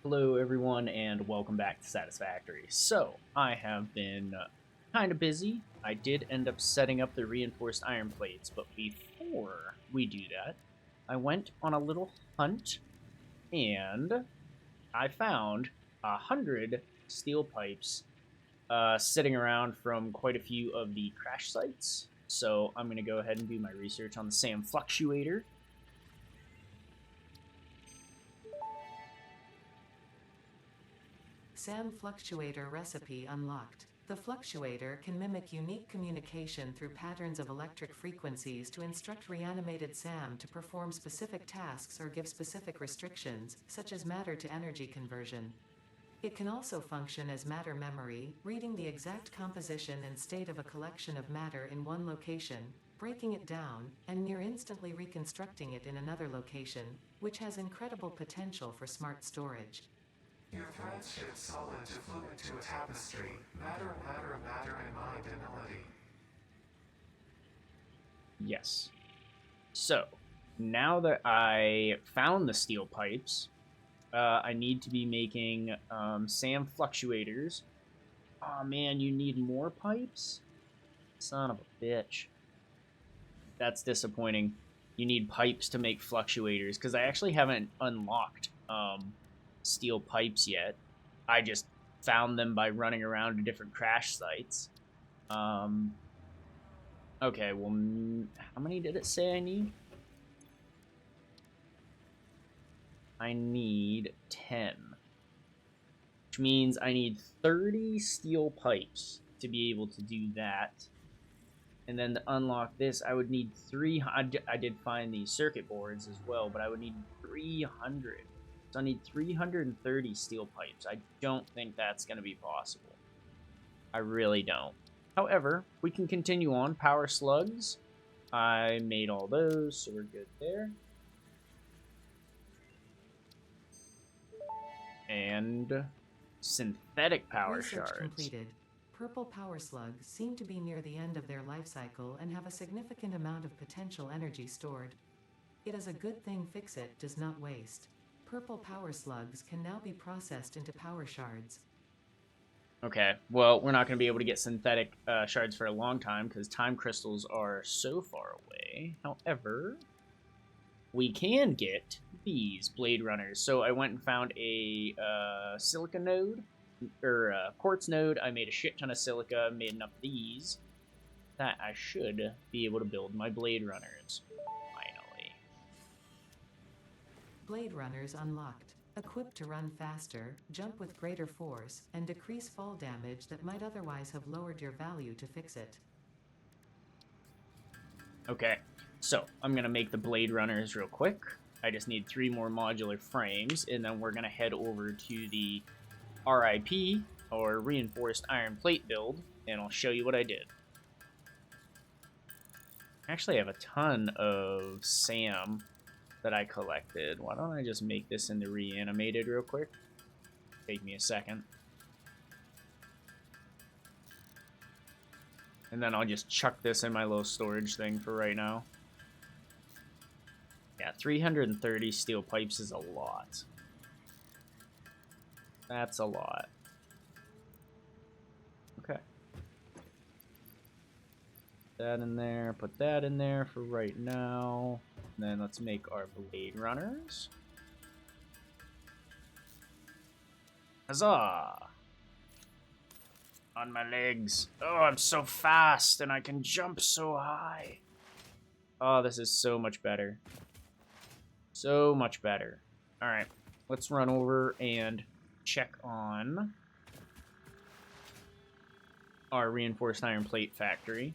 Hello everyone and welcome back to Satisfactory. So, I have been kind of busy. I did end up setting up the reinforced iron plates, but before we do that, I went on a little hunt and I found 100 steel pipes sitting around from quite a few of the crash sites. So I'm going to go ahead and do my research on the SAM fluctuator. SAM fluctuator recipe unlocked. The fluctuator can mimic unique communication through patterns of electric frequencies to instruct reanimated SAM to perform specific tasks or give specific restrictions, such as matter to energy conversion. It can also function as matter memory, reading the exact composition and state of a collection of matter in one location, breaking it down, and near instantly reconstructing it in another location, which has incredible potential for smart storage. Your threads shift solid to fluid to a tapestry, matter, and mind and melody. Yes. So, now that I found the steel pipes, I need to be making SAM fluctuators. Aw, man, you need more pipes? Son of a bitch. That's disappointing. You need pipes to make fluctuators, because I actually haven't unlocked steel pipes yet. I just found them by running around to different crash sites. Okay, well, how many did it say I need? I need 10. Which means I need 30 steel pipes to be able to do that. And then to unlock this, I would need I did find the circuit boards as well, but I would need 300. So I need 330 steel pipes. I don't think that's going to be possible. I really don't. However, we can continue on. Power slugs. I made all those, so we're good there. And synthetic power Research shards. Completed. Purple power slugs seem to be near the end of their life cycle and have a significant amount of potential energy stored. It is a good thing Fix-It does not waste. Purple power slugs can now be processed into power shards. Okay, well, we're not going to be able to get synthetic shards for a long time because time crystals are so far away. However, we can get these Blade Runners. So I went and found a silica node, or a quartz node. I made a shit ton of silica, made enough of these that I should be able to build my Blade Runners. Finally. Blade Runners unlocked. Equipped to run faster, jump with greater force, and decrease fall damage that might otherwise have lowered your value to Fix-It. Okay, so I'm going to make the Blade Runners real quick. I just need 3 more modular frames, and then we're going to head over to the RIP, or Reinforced Iron Plate build, and I'll show you what I did. Actually, I have a ton of SAM that I collected. Why don't I just make this into reanimated real quick? Take me a second. And then I'll just chuck this in my little storage thing for right now. Yeah, 330 steel pipes is a lot. That's a lot. Okay. That in there, put that in there for right now. And then let's make our Blade Runners. Huzzah! On my legs. Oh, I'm so fast and I can jump so high. Oh, this is so much better. So much better. Alright, let's run over and check on our reinforced iron plate factory.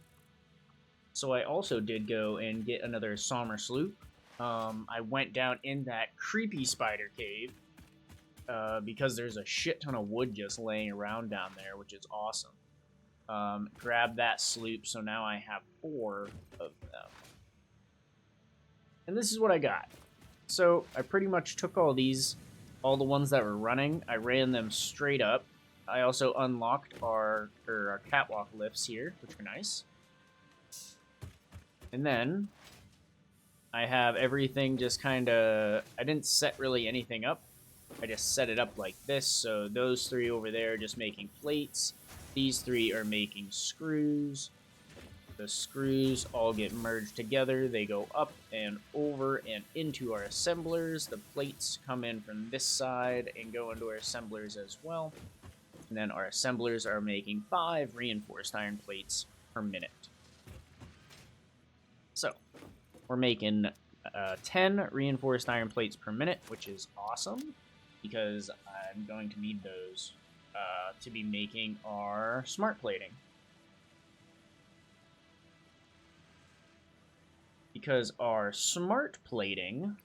So I also did go and get another Sommer sloop. I went down in that creepy spider cave because there's a shit ton of wood just laying around down there, which is awesome. Grab that sloop, so now I have 4 of them. And this is what I got. So I pretty much took all the ones that were running, I ran them straight up. I also unlocked our catwalk lifts here, which are nice. And then I have everything just kind of, I didn't set really anything up. I just set it up like this. So those three over there are just making plates. These three are making screws. The screws all get merged together. They go up and over and into our assemblers. The plates come in from this side and go into our assemblers as well. And then our assemblers are making 5 reinforced iron plates per minute. So we're making 10 reinforced iron plates per minute, which is awesome because I'm going to need those to be making our smart plating. Because our smart plating...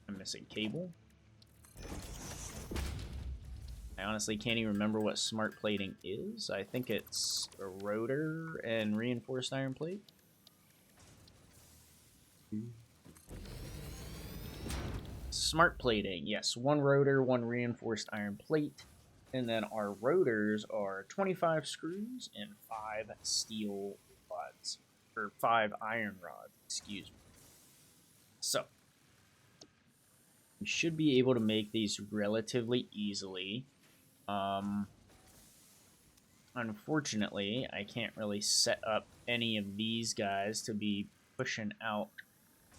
I'm missing cable. I honestly can't even remember what smart plating is. I think it's a rotor and reinforced iron plate. Smart plating, yes. 1 rotor, 1 reinforced iron plate. And then our rotors are 25 screws and 5 steel rods. Or 5 iron rods, excuse me. So, we should be able to make these relatively easily. Unfortunately, I can't really set up any of these guys to be pushing out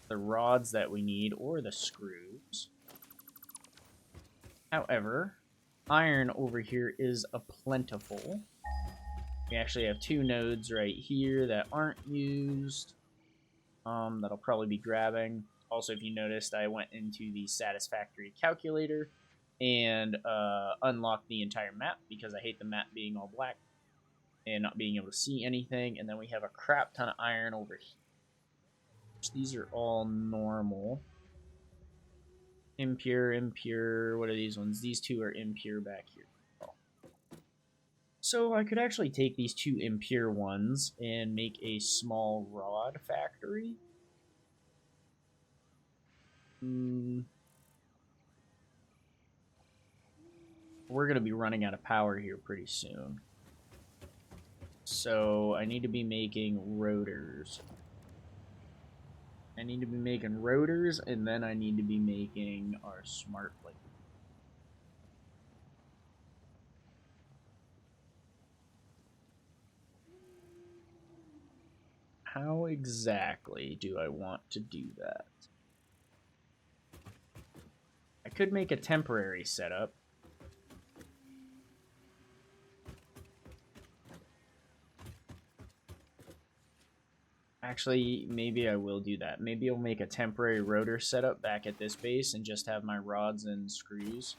the rods that we need or the screws. However, iron over here is a plentiful. We actually have 2 nodes right here that aren't used. That'll probably be grabbing. Also, if you noticed, I went into the Satisfactory calculator and unlocked the entire map because I hate the map being all black and not being able to see anything. And then we have a crap ton of iron over here. These are all normal. Impure, impure. What are these ones? These 2 are impure back here. So I could actually take these 2 impure ones and make a small rod factory. We're going to be running out of power here pretty soon. So I need to be making rotors. I need to be making rotors, and then I need to be making our smart plate. How exactly do I want to do that? I could make a temporary setup. Actually, maybe I will do that. Maybe I'll make a temporary rotor setup back at this base and just have my rods and screws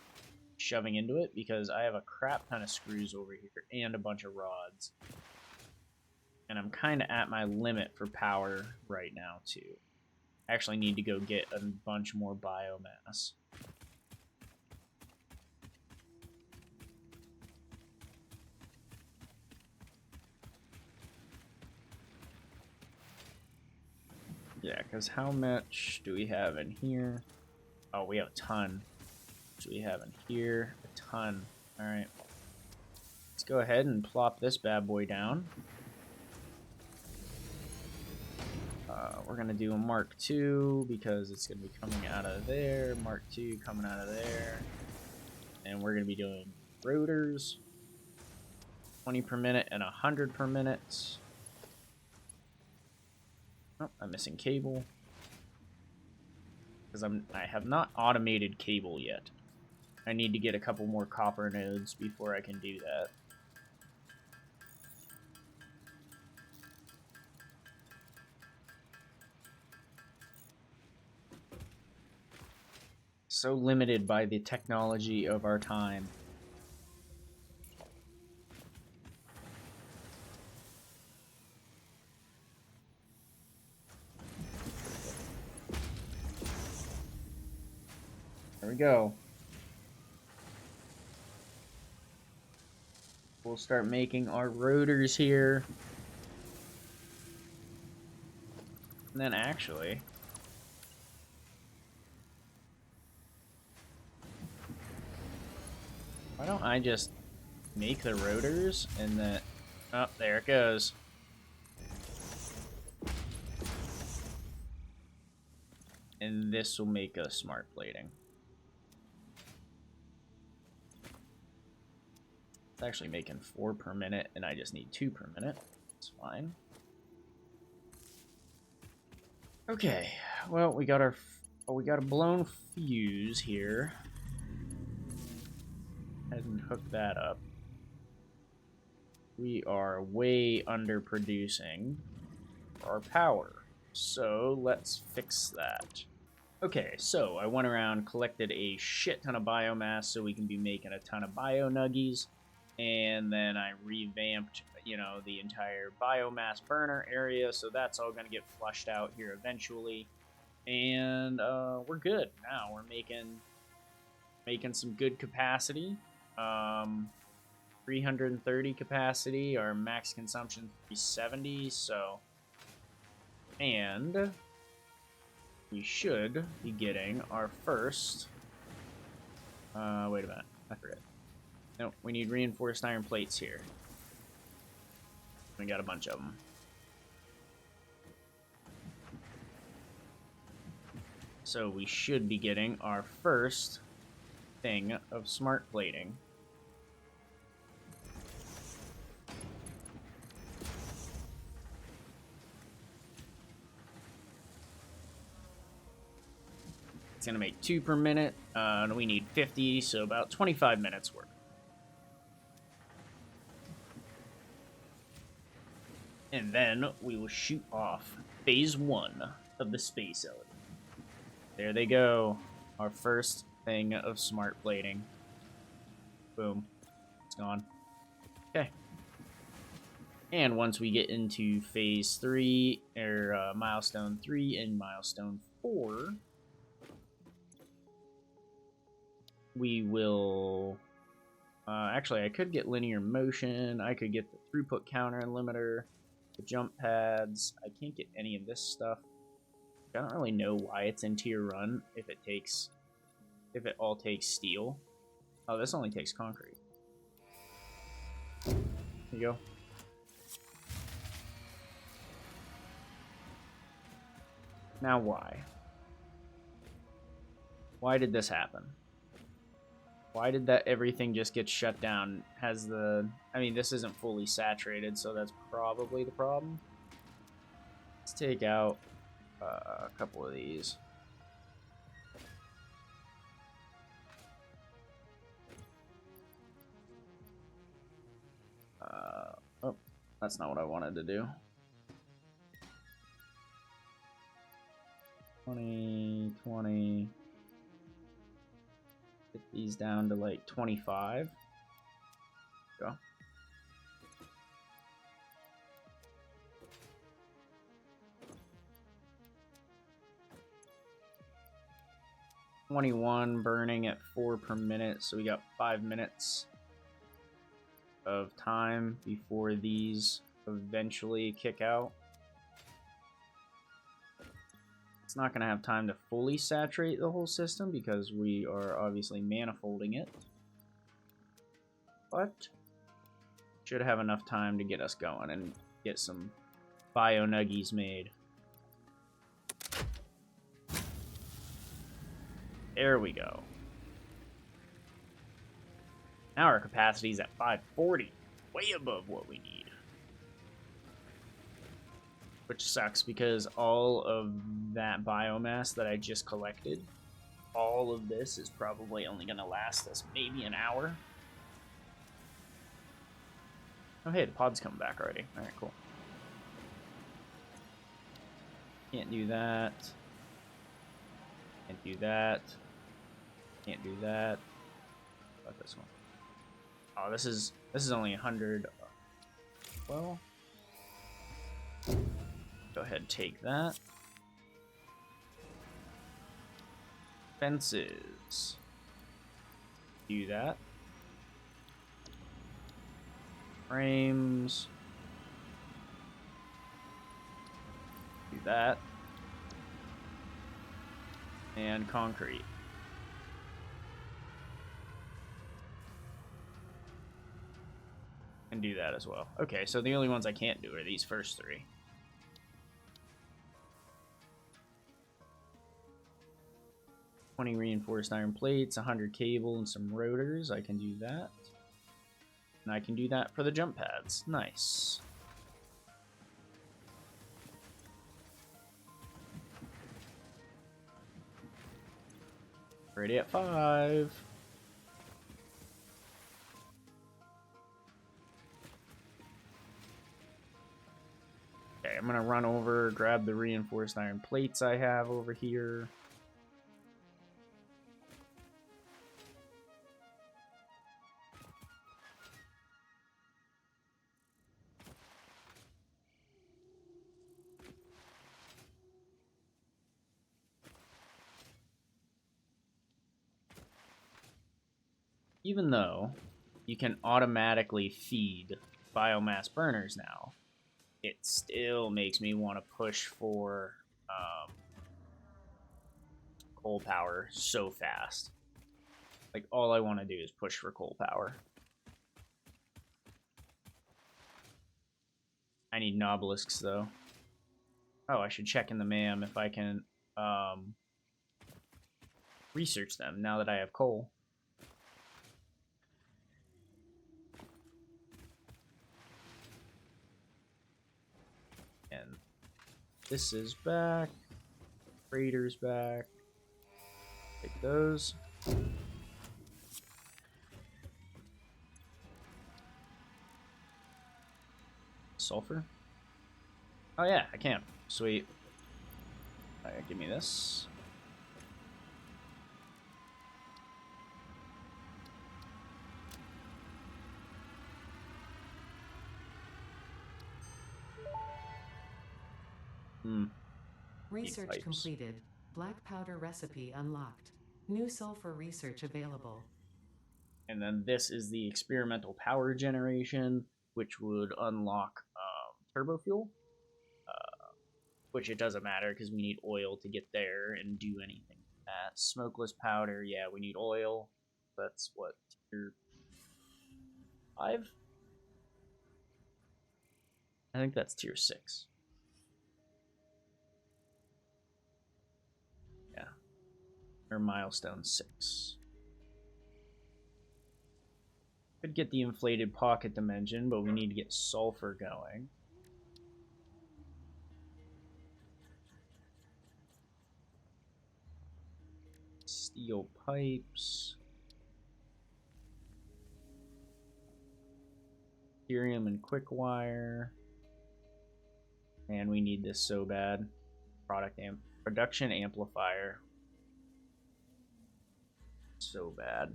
shoving into it, because I have a crap ton of screws over here and a bunch of rods. And I'm kind of at my limit for power right now, too. I actually need to go get a bunch more biomass. Yeah, because how much do we have in here? Oh, we have a ton. What do we have in here? A ton. Alright. Let's go ahead and plop this bad boy down. We're going to do a Mark II because it's going to be coming out of there. Mark II coming out of there. And we're going to be doing rotors. 20 per minute and 100 per minute. Oh, I'm missing cable. Because I have not automated cable yet. I need to get a couple more copper nodes before I can do that. So limited by the technology of our time. There we go. We'll start making our rotors here. And then actually... why don't I just make the rotors and then... oh, there it goes. And this will make us smart plating. It's actually making 4 per minute, and I just need 2 per minute. It's fine. Okay, well, we got a blown fuse here. Head and hook that up. We are way underproducing our power, so let's fix that. Okay, so I went around, collected a shit ton of biomass so we can be making a ton of bio nuggies, and then I revamped, you know, the entire biomass burner area, so that's all going to get flushed out here eventually, and we're good now. We're making some good capacity. 330 capacity, our max consumption 370, so, and we should be getting our first, wait a minute, I forget. No, we need reinforced iron plates here. We got a bunch of them. So we should be getting our first thing of smart plating. It's going to make 2 per minute, and we need 50, so about 25 minutes worth. And then we will shoot off phase 1 of the space element. There they go, our first thing of smart plating. Boom, it's gone. Okay. And once we get into phase 3, or milestone 3 and milestone 4, we will, actually I could get linear motion, I could get the throughput counter and limiter, the jump pads. I can't get any of this stuff. I don't really know why it's in tier run if it all takes steel. Oh, this only takes concrete. There you go. Now why? Why did this happen? Why did that everything just get shut down? I mean, this isn't fully saturated, so that's probably the problem. Let's take out a couple of these. Oh, that's not what I wanted to do. 20, 20. Get these down to like 25. Go. $21 burning at 4 per minute, so we got 5 minutes of time before these eventually kick out. It's not going to have time to fully saturate the whole system because we are obviously manifolding it, but should have enough time to get us going and get some bio nuggies made. There we go. Now our capacity is at 540, way above what we need. Which sucks because all of that biomass that I just collected, all of this is probably only going to last us maybe an hour. Oh hey, the pod's coming back already. Alright, cool. Can't do that. Can't do that. Can't do that. What about this one? Oh, this is only 100. Well, go ahead and take that. Fences. Do that. Frames. Do that. And concrete. And do that as well. Okay, so the only ones I can't do are these first 3. 20 reinforced iron plates, 100 cable, and some rotors. I can do that. And I can do that for the jump pads. Nice. Ready at 5. Okay, I'm gonna run over, grab the reinforced iron plates I have over here. Even though you can automatically feed biomass burners now, it still makes me want to push for coal power so fast. Like, all I want to do is push for coal power. I need nobelisks, though. Oh, I should check in the MAM if I can research them now that I have coal. And this is back. Raiders back. Take those. Sulfur? Oh yeah, I can. Sweet. Alright, give me this. Research completed. Black powder recipe unlocked. New sulfur research available. And then this is the experimental power generation, which would unlock turbo fuel. Which it doesn't matter because we need oil to get there and do anything with that. Smokeless powder, yeah, we need oil. That's what, tier 5? I think that's tier 6. Yeah. Or milestone 6. Could get the inflated pocket dimension, but we need to get sulfur going. Steel pipes. Ethereum and quick wire. Man, we need this so bad. Production amplifier. So bad.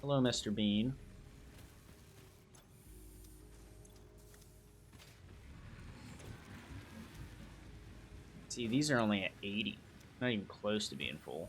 Hello, Mr. Bean. See, these are only at 80. Not even close to being full.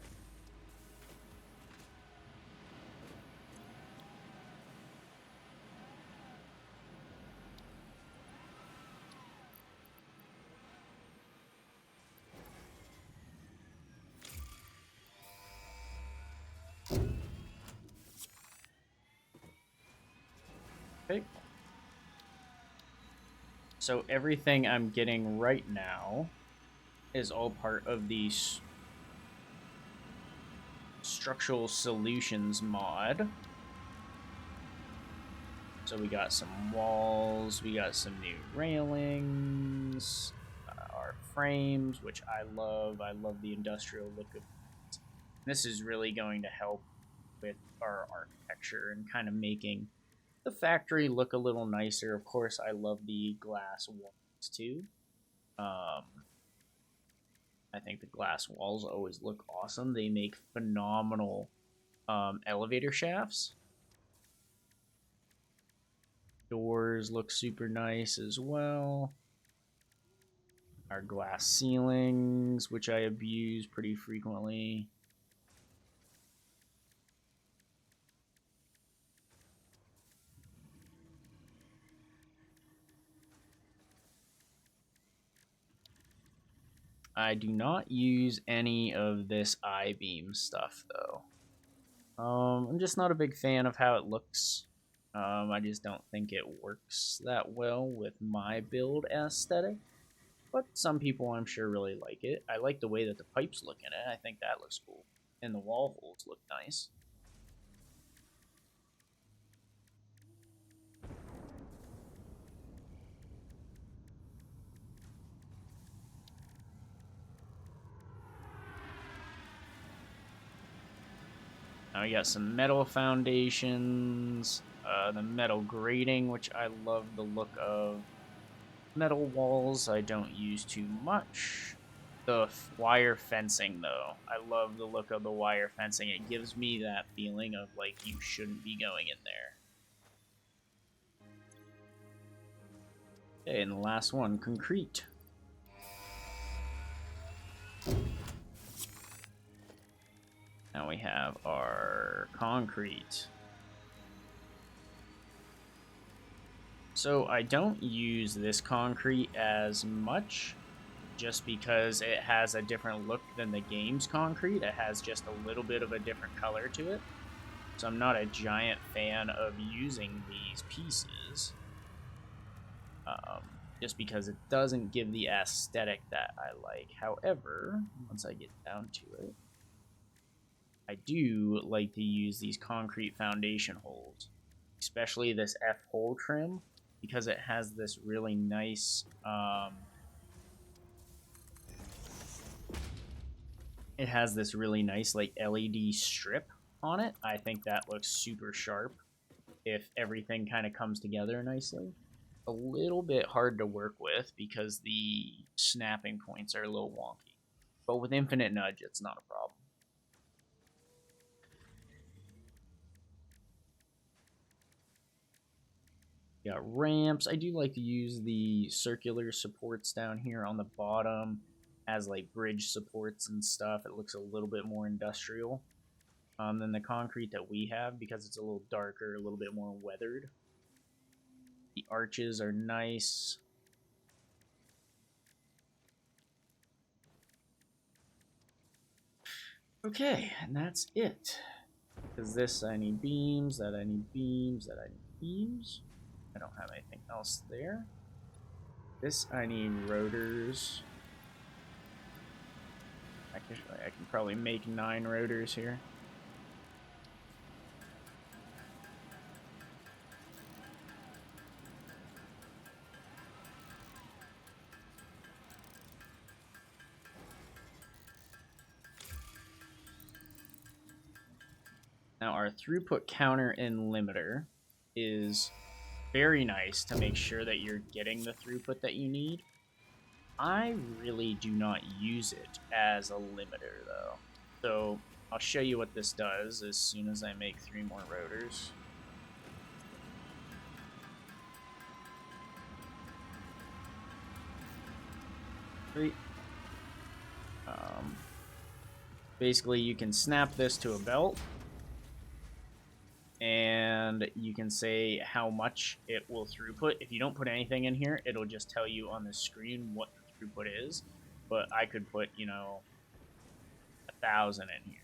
Okay. So everything I'm getting right now is all part of the structural solutions mod. So we got some walls, we got some new railings, our frames, which I love. I love the industrial look of it. This is really going to help with our architecture and kind of making the factory look a little nicer. Of course, I love the glass walls too. I think the glass walls always look awesome. They make phenomenal elevator shafts. Doors look super nice as well. Our glass ceilings, which I abuse pretty frequently. I do not use any of this I-beam stuff, though. I'm just not a big fan of how it looks. I just don't think it works that well with my build aesthetic. But some people, I'm sure, really like it. I like the way that the pipes look in it. I think that looks cool. And the wall holes look nice. Now we got some metal foundations, the metal grating, which I love the look of. Metal walls I don't use too much. The wire fencing, though, I love the look of the wire fencing. It gives me that feeling of like you shouldn't be going in there. Okay, and the last one, concrete. Now we have our concrete. So I don't use this concrete as much just because it has a different look than the game's concrete. It has just a little bit of a different color to it. So I'm not a giant fan of using these pieces. Just because it doesn't give the aesthetic that I like. However, once I get down to it, I do like to use these concrete foundation holes, especially this F hole trim, because it has this really nice like LED strip on it. I think that looks super sharp if everything kind of comes together nicely. A little bit hard to work with because the snapping points are a little wonky, but with infinite nudge it's not a problem. Got ramps. I do like to use the circular supports down here on the bottom as like bridge supports and stuff. It looks a little bit more industrial than the concrete that we have because it's a little darker, a little bit more weathered. The arches are nice. Okay, and that's it. Because this I need beams, that I need beams, that I need beams. I don't have anything else there. This I need rotors. I can probably make 9 rotors here. Now our throughput counter and limiter is very nice to make sure that you're getting the throughput that you need. I really do not use it as a limiter though. So I'll show you what this does as soon as I make 3 more rotors. Great. Basically you can snap this to a belt and you can say how much it will throughput. If you don't put anything in here, it'll just tell you on the screen what the throughput is. But I could put, 1,000 in here,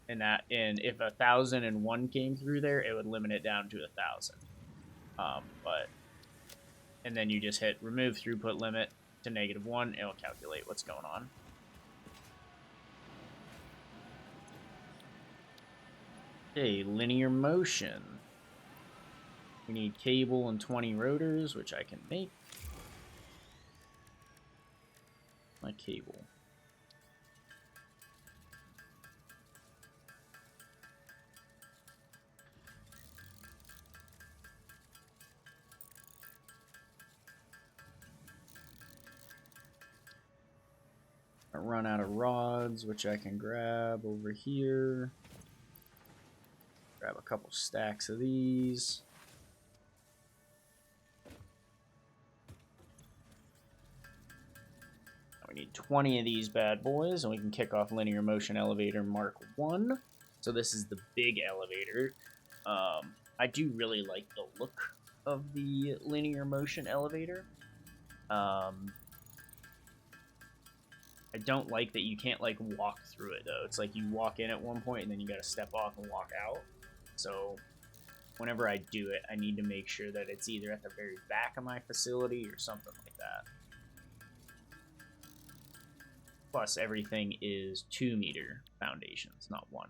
and if 1,001 came through there, it would limit it down to 1,000. And then you just hit remove throughput limit to -1. It'll calculate what's going on. Okay, linear motion. We need cable and 20 rotors, which I can make. My cable. I run out of rods, which I can grab over here. Grab a couple stacks of these. We need 20 of these bad boys, and we can kick off linear motion elevator Mark 1. So this is the big elevator. I do really like the look of the linear motion elevator. I don't like that you can't like walk through it though. It's like you walk in at one point and then you gotta step off and walk out. So whenever I do it, I need to make sure that it's either at the very back of my facility or something like that. Plus, everything is 2-meter foundations, not 1.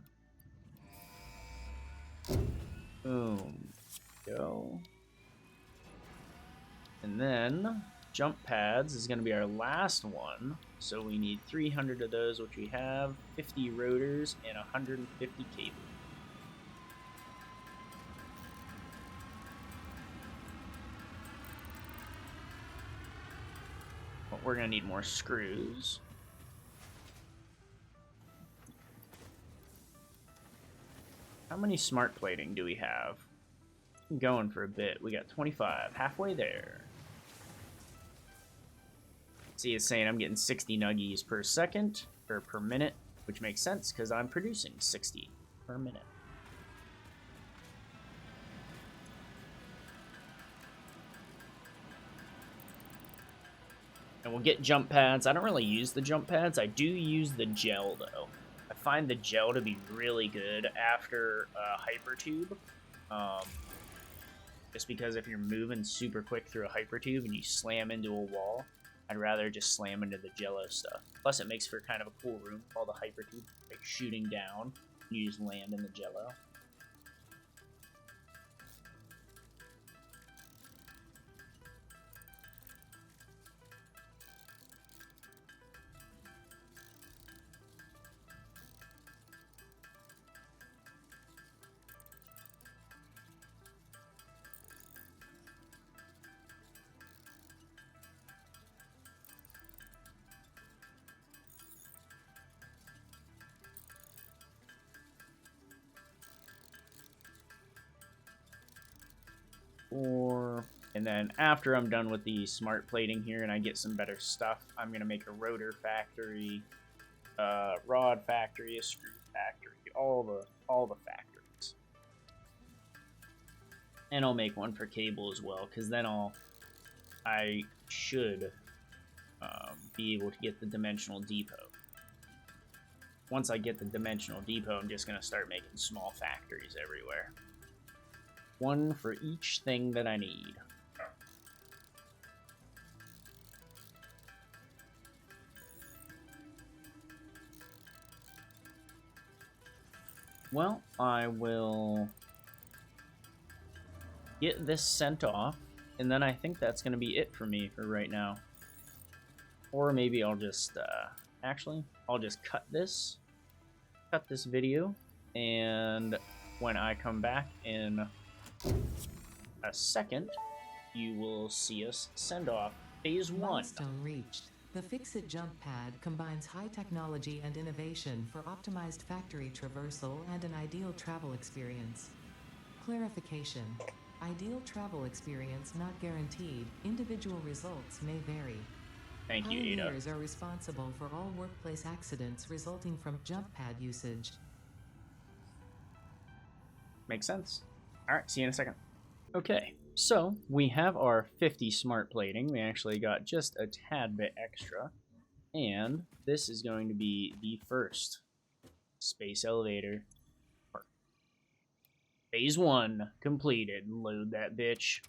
Boom. Go. And then jump pads is going to be our last one. So we need 300 of those, which we have, 50 rotors, and 150 cable. But we're going to need more screws. How many smart plating do we have? I'm going for a bit. We got 25. Halfway there. See, it's saying I'm getting 60 nuggies per second, or per minute, which makes sense because I'm producing 60 per minute. And we'll get jump pads. I don't really use the jump pads. I do use the gel, though. I find the gel to be really good after Hypertube. Just because if you're moving super quick through a Hypertube and you slam into a wall, I'd rather just slam into the jello stuff. Plus, it makes for kind of a cool room with all the Hypertube like shooting down. You just land in the jello. And then after I'm done with the smart plating here and I get some better stuff, I'm going to make a rotor factory, rod factory, a screw factory, all the factories. And I'll make one for cable as well, because then I should be able to get the dimensional depot. Once I get the dimensional depot, I'm just going to start making small factories everywhere. One for each thing that I need. Well, I will get this sent off, and then I think that's going to be it for me for right now. Or maybe I'll just, actually, I'll just cut this video, and when I come back in a second, you will see us send off phase 1. Milestone reached. The Fix-It jump pad combines high technology and innovation for optimized factory traversal and an ideal travel experience. Clarification. Ideal travel experience not guaranteed. Individual results may vary. Thank you, Ada. Pioneers are responsible for all workplace accidents resulting from jump pad usage. Makes sense. Alright, see you in a second. Okay, so we have our 50 smart plating. We actually got just a tad bit extra. And this is going to be the first space elevator. Phase 1 completed. Load that bitch.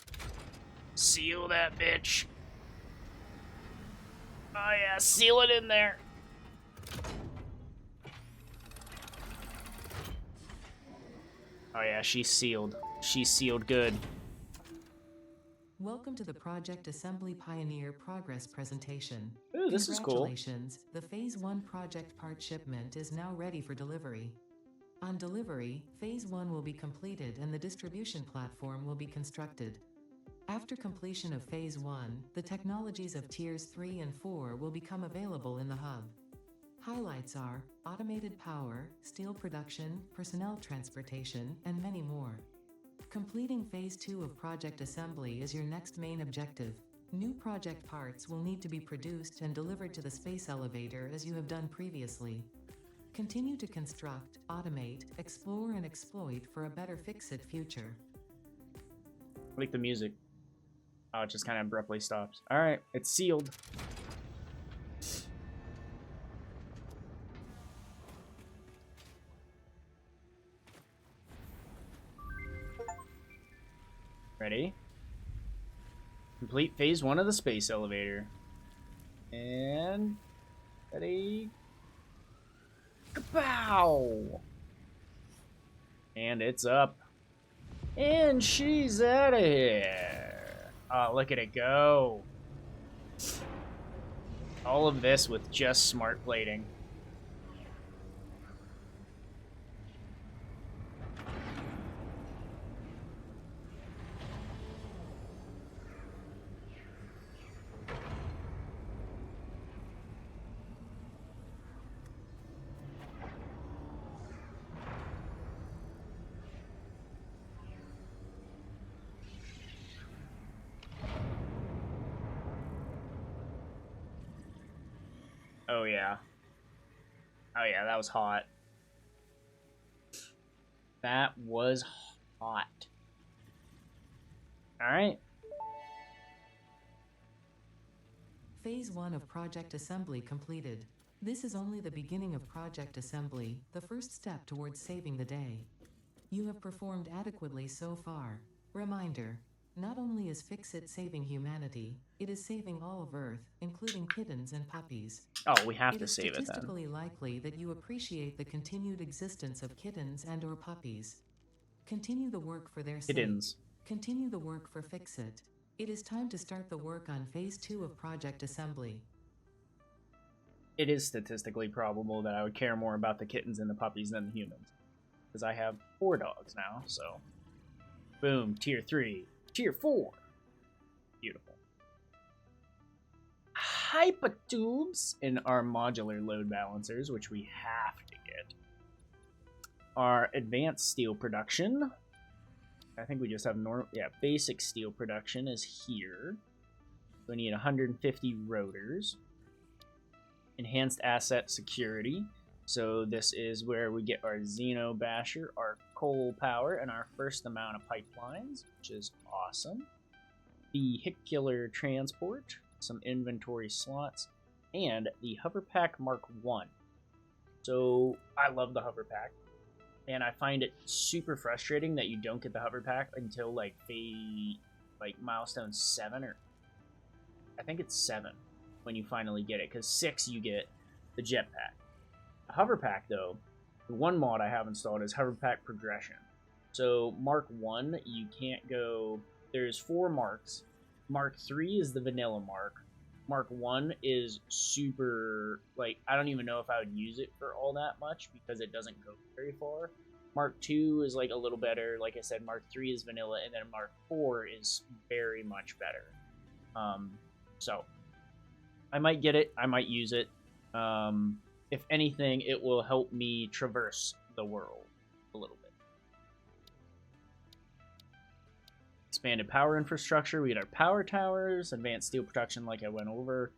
Seal that bitch. Oh yeah, seal it in there. Oh yeah, she's sealed. She's sealed good. Welcome to the Project Assembly Pioneer Progress presentation. Ooh, this is cool. Congratulations, the Phase 1 project part shipment is now ready for delivery. On delivery, Phase 1 will be completed and the distribution platform will be constructed. After completion of Phase 1, the technologies of Tiers 3 and 4 will become available in the hub. Highlights are automated power, steel production, personnel transportation, and many more. Completing Phase 2 of Project Assembly is your next main objective. New project parts will need to be produced and delivered to the space elevator as you have done previously. Continue to construct, automate, explore, and exploit for a better Fix-It future. I like the music. Oh, it just kind of abruptly stops. Alright, it's sealed. Ready? Complete phase 1 of the space elevator. And Ready? Kapow! And it's up. And she's out of here. Oh, look at it go. All of this with just smart plating. Oh, yeah. Oh, yeah, that was hot. That was hot. Alright. Phase 1 of Project Assembly completed. This is only the beginning of Project Assembly, the first step towards saving the day. You have performed adequately so far. Reminder: not only is Fix-It saving humanity, it is saving all of Earth, including kittens and puppies. Oh, we have It to is save it then. statistically likely that you appreciate the continued existence of kittens and/or puppies. Continue the work for their sake. Kittens. Continue the work for Fix-It. It is time to start the work on Phase 2 of Project Assembly. It is statistically probable that I would care more about the kittens and the puppies than the humans. Because I have 4 dogs now, so... Boom, tier 3. Tier 4. Beautiful. Hypertubes in our modular load balancers, which we have to get. Our advanced steel production. I think we just have normal... Yeah, basic steel production is here. We need 150 rotors. Enhanced asset security. So this is where we get our Xeno Basher, our coal power, and our first amount of pipelines, which is awesome. Vehicular transport, some inventory slots, and the Hover Pack Mark 1. So I love the Hover Pack, and I find it super frustrating that you don't get the Hover Pack until like milestone 7, or I think it's 7 when you finally get it, because 6 you get the jetpack. The Hover Pack, though, the one mod I have installed is Hover Pack Progression. So Mark 1, you can't go... There's 4 marks. Mark 3 is the vanilla mark. Mark 1 is super... Like, I don't even know if I would use it for all that much because it doesn't go very far. Mark 2 is, like, a little better. Like I said, Mark 3 is vanilla, and then Mark 4 is very much better. So, I might get it. I might use it. If anything, it will help me traverse the world a little bit. Expanded power infrastructure. We get our power towers. Advanced steel production, like I went over.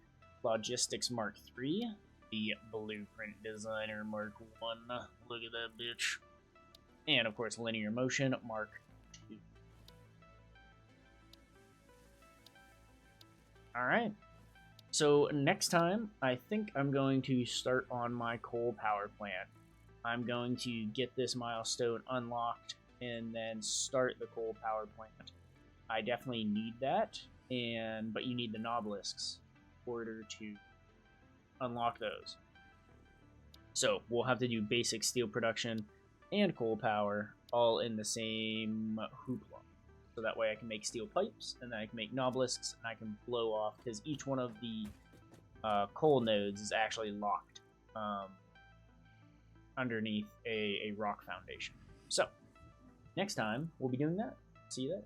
Logistics Mark 3. The blueprint designer Mark 1. Look at that bitch. And, of course, linear motion Mark 2. Alright. So next time, I think I'm going to start on my coal power plant. I'm going to get this milestone unlocked and then start the coal power plant. I definitely need that, but you need the Nobelisks in order to unlock those. So we'll have to do basic steel production and coal power all in the same hoopla. So that way I can make steel pipes, and then I can make Nobelisks, and I can blow off, because each one of the coal nodes is actually locked underneath a rock foundation. So, next time, we'll be doing that. See you there.